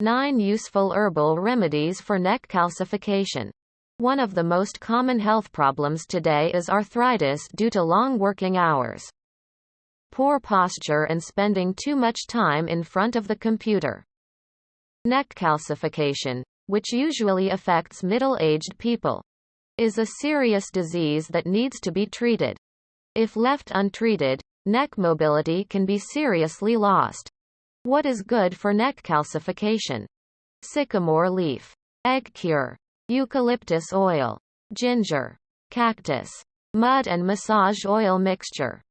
9 useful herbal remedies for neck calcification. One of the most common health problems today is arthritis due to long working hours, poor posture and spending too much time in front of the computer. Neck calcification, which usually affects middle-aged people, is a serious disease that needs to be treated. If left untreated, neck mobility can be seriously lost. What is good for neck calcification? Sycamore leaf, egg cure, eucalyptus oil, ginger, cactus, mud and massage oil mixture,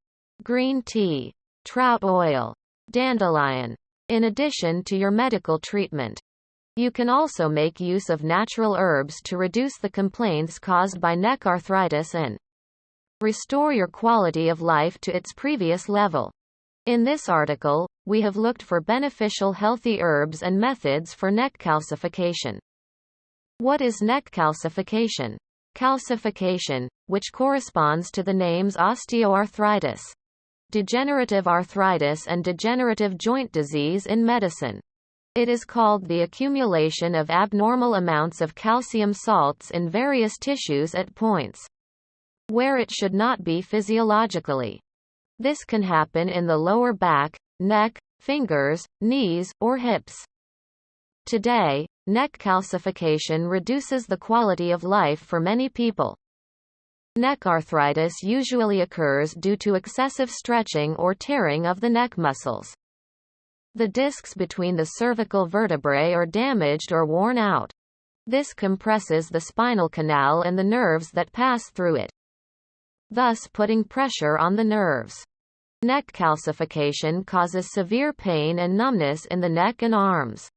green tea, trout oil, dandelion. In addition to your medical treatment, you can also make use of natural herbs to reduce the complaints caused by neck arthritis and restore your quality of life to its previous level. In this article, we have looked for beneficial healthy herbs and methods for neck calcification. What is neck calcification? Calcification, which corresponds to the names osteoarthritis, degenerative arthritis and degenerative joint disease in medicine. It is called the accumulation of abnormal amounts of calcium salts in various tissues at points where it should not be physiologically. This can happen in the lower back, neck, fingers, knees, or hips. Today, neck calcification reduces the quality of life for many people. Neck arthritis usually occurs due to excessive stretching or tearing of the neck muscles. The discs between the cervical vertebrae are damaged or worn out. This compresses the spinal canal and the nerves that pass through it, thus putting pressure on the nerves. Neck calcification causes severe pain and numbness in the neck and arms.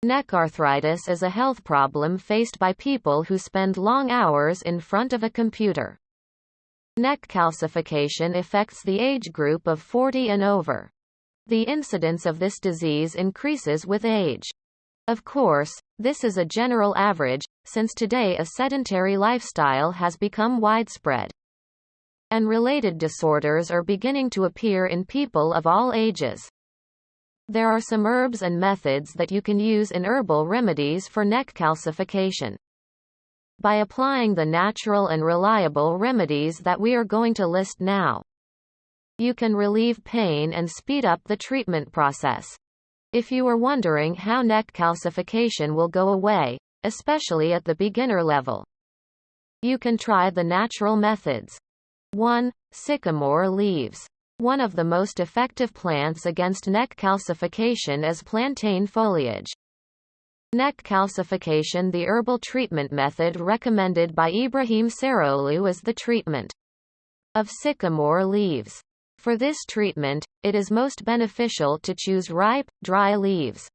Neck arthritis is a health problem faced by people who spend long hours in front of a computer. Neck calcification affects the age group of 40 and over. The incidence of this disease increases with age. Of course, this is a general average, since today a sedentary lifestyle has become widespread, and related disorders are beginning to appear in people of all ages. There are some herbs and methods that you can use in herbal remedies for neck calcification. By applying the natural and reliable remedies that we are going to list now, you can relieve pain and speed up the treatment process. If you are wondering how neck calcification will go away, especially at the beginner level, you can try the natural methods. 1. Sycamore leaves. One of the most effective plants against neck calcification is plantain foliage. Neck calcification. The herbal treatment method recommended by Ibrahim Sarolu is the treatment of sycamore leaves. For this treatment, it is most beneficial to choose ripe, dry leaves,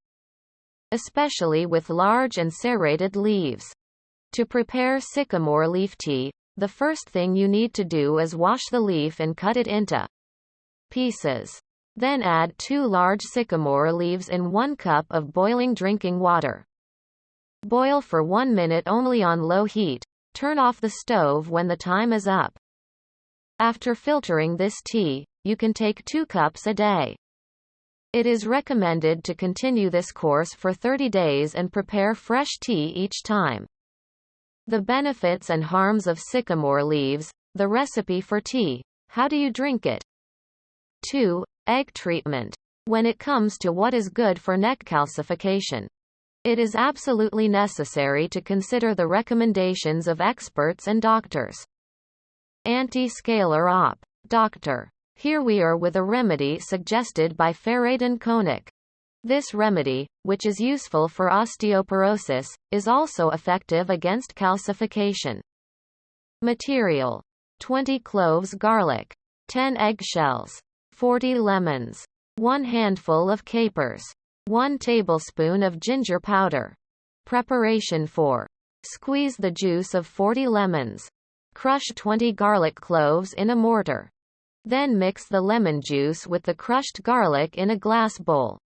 especially with large and serrated leaves. To prepare sycamore leaf tea, the first thing you need to do is wash the leaf and cut it into pieces. Then add 2 large sycamore leaves in 1 cup of boiling drinking water. Boil for 1 minute only on low heat. Turn off the stove when the time is up. After filtering this tea, you can take 2 cups a day. It is recommended to continue this course for 30 days and prepare fresh tea each time. The benefits and harms of sycamore leaves. The recipe for tea. How do you drink it? 2. Egg treatment. When it comes to what is good for neck calcification, it is absolutely necessary to consider the recommendations of experts and doctors. Anti-scalar op. Doctor. Here we are with a remedy suggested by Feridun Konik. This remedy, which is useful for osteoporosis, is also effective against calcification. Material: 20 cloves garlic, 10 eggshells, 40 lemons, 1 handful of capers, 1 tablespoon of ginger powder. Preparation for: squeeze the juice of 40 lemons. Crush 20 garlic cloves in a mortar. Then mix the lemon juice with the crushed garlic in a glass bowl.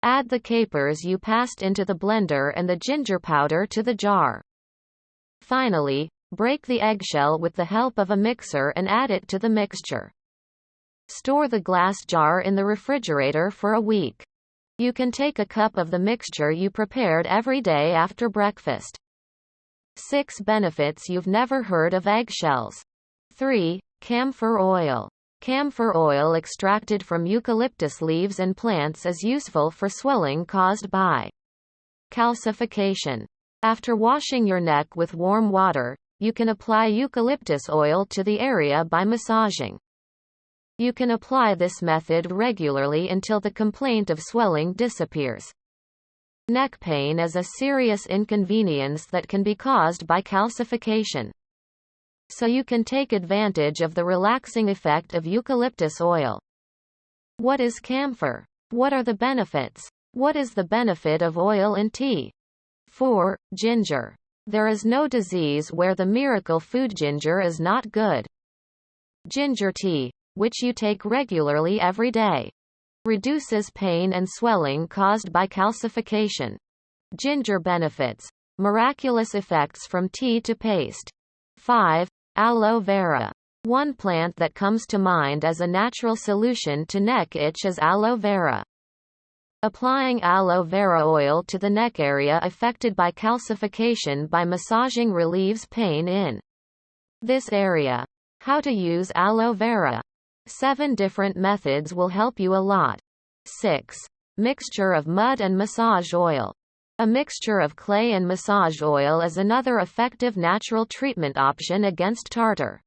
Add the capers you passed into the blender and the ginger powder to the jar. Finally, break the eggshell with the help of a mixer and add it to the mixture. Store the glass jar in the refrigerator for a week. You can take a cup of the mixture you prepared every day after breakfast. 6 benefits you've never heard of eggshells. 3. Camphor oil. Camphor oil extracted from eucalyptus leaves and plants is useful for swelling caused by calcification. After washing your neck with warm water, you can apply eucalyptus oil to the area by massaging. You can apply this method regularly until the complaint of swelling disappears. Neck pain is a serious inconvenience that can be caused by calcification. So you can take advantage of the relaxing effect of eucalyptus oil. What is camphor? What are the benefits? What is the benefit of oil in tea? 4. Ginger. There is no disease where the miracle food ginger is not good. Ginger tea, which you take regularly every day, reduces pain and swelling caused by calcification. Ginger benefits. Miraculous effects from tea to paste. 5. Aloe vera. One plant that comes to mind as a natural solution to neck itch is aloe vera. Applying aloe vera oil to the neck area affected by calcification by massaging relieves pain in this area. How to use aloe vera. 7 different methods will help you a lot. 6. Mixture of mud and massage oil. A mixture of clay and massage oil is another effective natural treatment option against tartar.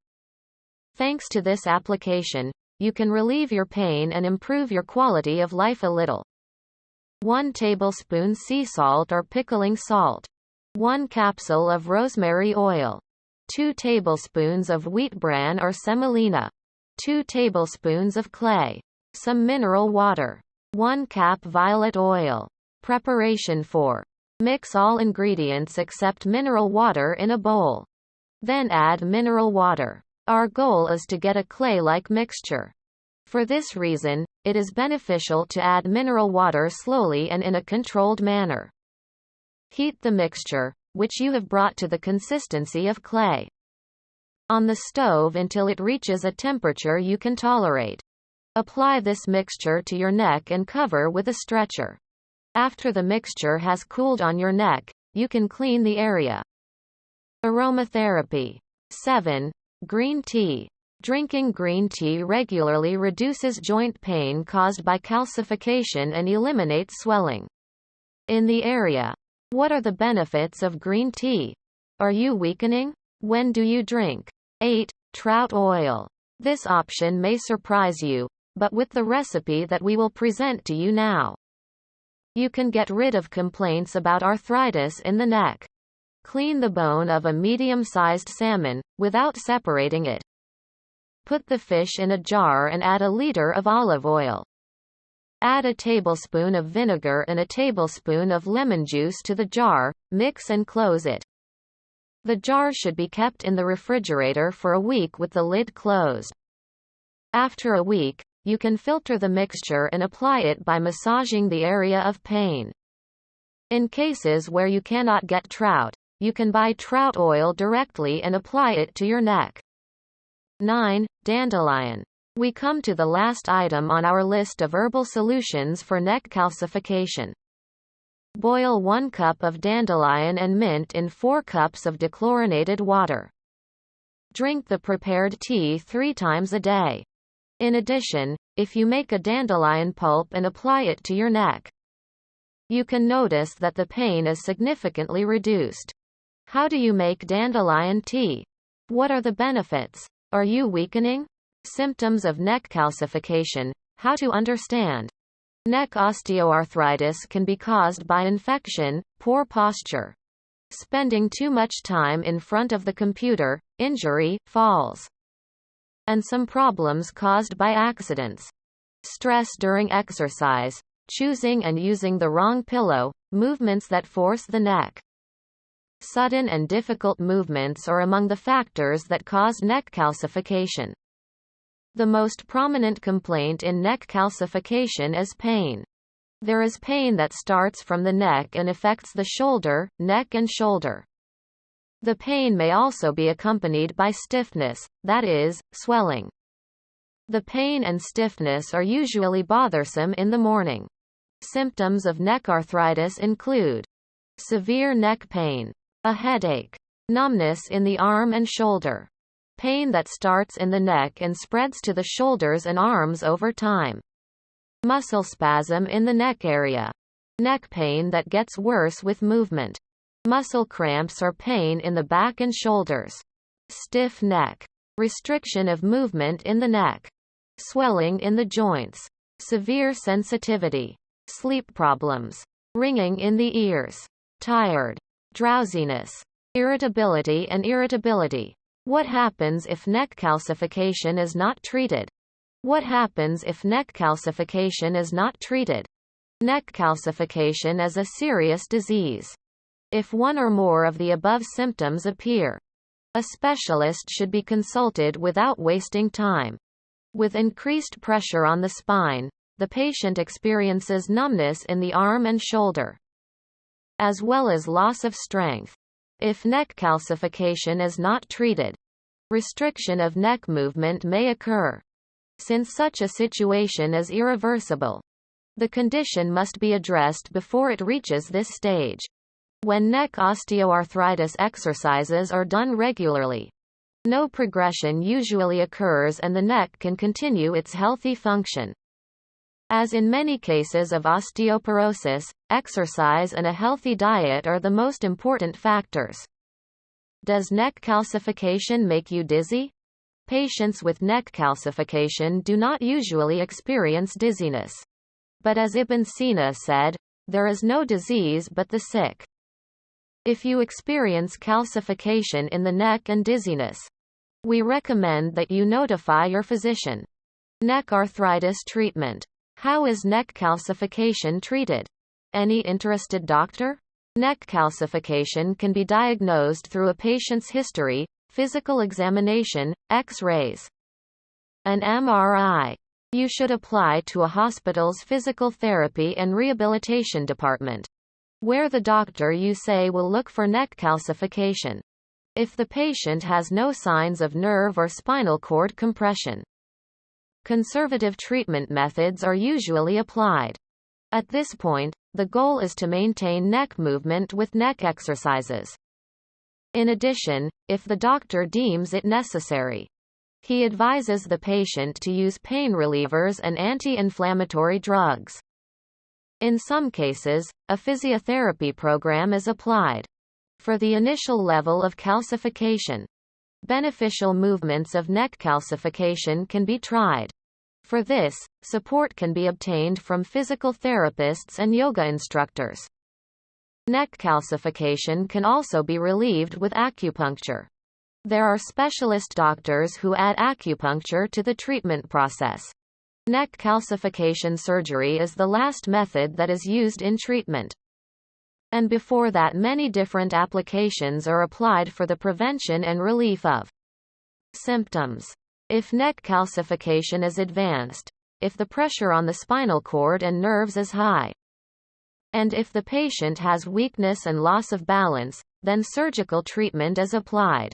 Thanks to this application, you can relieve your pain and improve your quality of life a little. 1 tablespoon sea salt or pickling salt. 1 capsule of rosemary oil. 2 tablespoons of wheat bran or semolina. 2 tablespoons of clay. Some mineral water. 1 cup violet oil. Preparation 4. Mix all ingredients except mineral water in a bowl. Then add mineral water. Our goal is to get a clay-like mixture. For this reason, it is beneficial to add mineral water slowly and in a controlled manner. Heat the mixture, which you have brought to the consistency of clay, on the stove until it reaches a temperature you can tolerate. Apply this mixture to your neck and cover with a stretcher. After the mixture has cooled on your neck, you can clean the area. Aromatherapy. 7. Green tea. Drinking green tea regularly reduces joint pain caused by calcification and eliminates swelling in the area. What are the benefits of green tea? Are you weakening? When do you drink? 8. Trout oil. This option may surprise you, but with the recipe that we will present to you now, you can get rid of complaints about arthritis in the neck. Clean the bone of a medium-sized salmon, without separating it. Put the fish in a jar and add a liter of olive oil. Add a tablespoon of vinegar and a tablespoon of lemon juice to the jar, mix and close it. The jar should be kept in the refrigerator for a week with the lid closed. After a week, you can filter the mixture and apply it by massaging the area of pain. In cases where you cannot get trout, you can buy trout oil directly and apply it to your neck. 9. Dandelion. We come to the last item on our list of herbal solutions for neck calcification. Boil 1 cup of dandelion and mint in 4 cups of dechlorinated water. Drink the prepared tea 3 times a day. In addition, if you make a dandelion pulp and apply it to your neck, you can notice that the pain is significantly reduced. How do you make dandelion tea? What are the benefits? Are you weakening? Symptoms of neck calcification. How to understand. Neck osteoarthritis can be caused by infection, poor posture, spending too much time in front of the computer, injury, falls, and some problems caused by accidents. Stress during exercise, choosing and using the wrong pillow, movements that force the neck. Sudden and difficult movements are among the factors that cause neck calcification. The most prominent complaint in neck calcification is pain. There is pain that starts from the neck and affects the shoulder, neck and shoulder. The pain may also be accompanied by stiffness, that is, swelling. The pain and stiffness are usually bothersome in the morning. Symptoms of neck arthritis include severe neck pain, a headache, numbness in the arm and shoulder, pain that starts in the neck and spreads to the shoulders and arms over time, muscle spasm in the neck area, neck pain that gets worse with movement, muscle cramps or pain in the back and shoulders, stiff neck, restriction of movement in the neck, swelling in the joints, severe sensitivity, sleep problems, ringing in the ears, tired, drowsiness, irritability and irritability. What happens if neck calcification is not treated? What happens if neck calcification is not treated? Neck calcification is a serious disease. If one or more of the above symptoms appear, a specialist should be consulted without wasting time. With increased pressure on the spine, the patient experiences numbness in the arm and shoulder, as well as loss of strength. If neck calcification is not treated, restriction of neck movement may occur. Since such a situation is irreversible, the condition must be addressed before it reaches this stage. When neck osteoarthritis exercises are done regularly, no progression usually occurs and the neck can continue its healthy function. As in many cases of osteoporosis, exercise and a healthy diet are the most important factors. Does neck calcification make you dizzy? Patients with neck calcification do not usually experience dizziness. But as Ibn Sina said, there is no disease but the sick. If you experience calcification in the neck and dizziness, we recommend that you notify your physician. Neck arthritis treatment. How is neck calcification treated? Any interested doctor? Neck calcification can be diagnosed through a patient's history, physical examination, X-rays, an MRI. You should apply to a hospital's physical therapy and rehabilitation department, where the doctor you say will look for neck calcification. If the patient has no signs of nerve or spinal cord compression, conservative treatment methods are usually applied. At this point, the goal is to maintain neck movement with neck exercises. In addition, if the doctor deems it necessary, he advises the patient to use pain relievers and anti-inflammatory drugs. In some cases, a physiotherapy program is applied. For the initial level of calcification, beneficial movements of neck calcification can be tried. For this, support can be obtained from physical therapists and yoga instructors. Neck calcification can also be relieved with acupuncture. There are specialist doctors who add acupuncture to the treatment process. Neck calcification surgery is the last method that is used in treatment. And before that, many different applications are applied for the prevention and relief of symptoms. If neck calcification is advanced, if the pressure on the spinal cord and nerves is high, and if the patient has weakness and loss of balance, then surgical treatment is applied.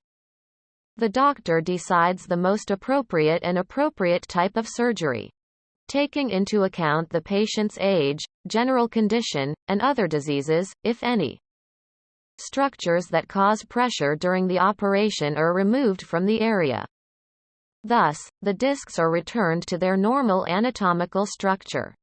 The doctor decides the most appropriate type of surgery, taking into account the patient's age, general condition, and other diseases, if any. Structures that cause pressure during the operation are removed from the area. Thus, the discs are returned to their normal anatomical structure.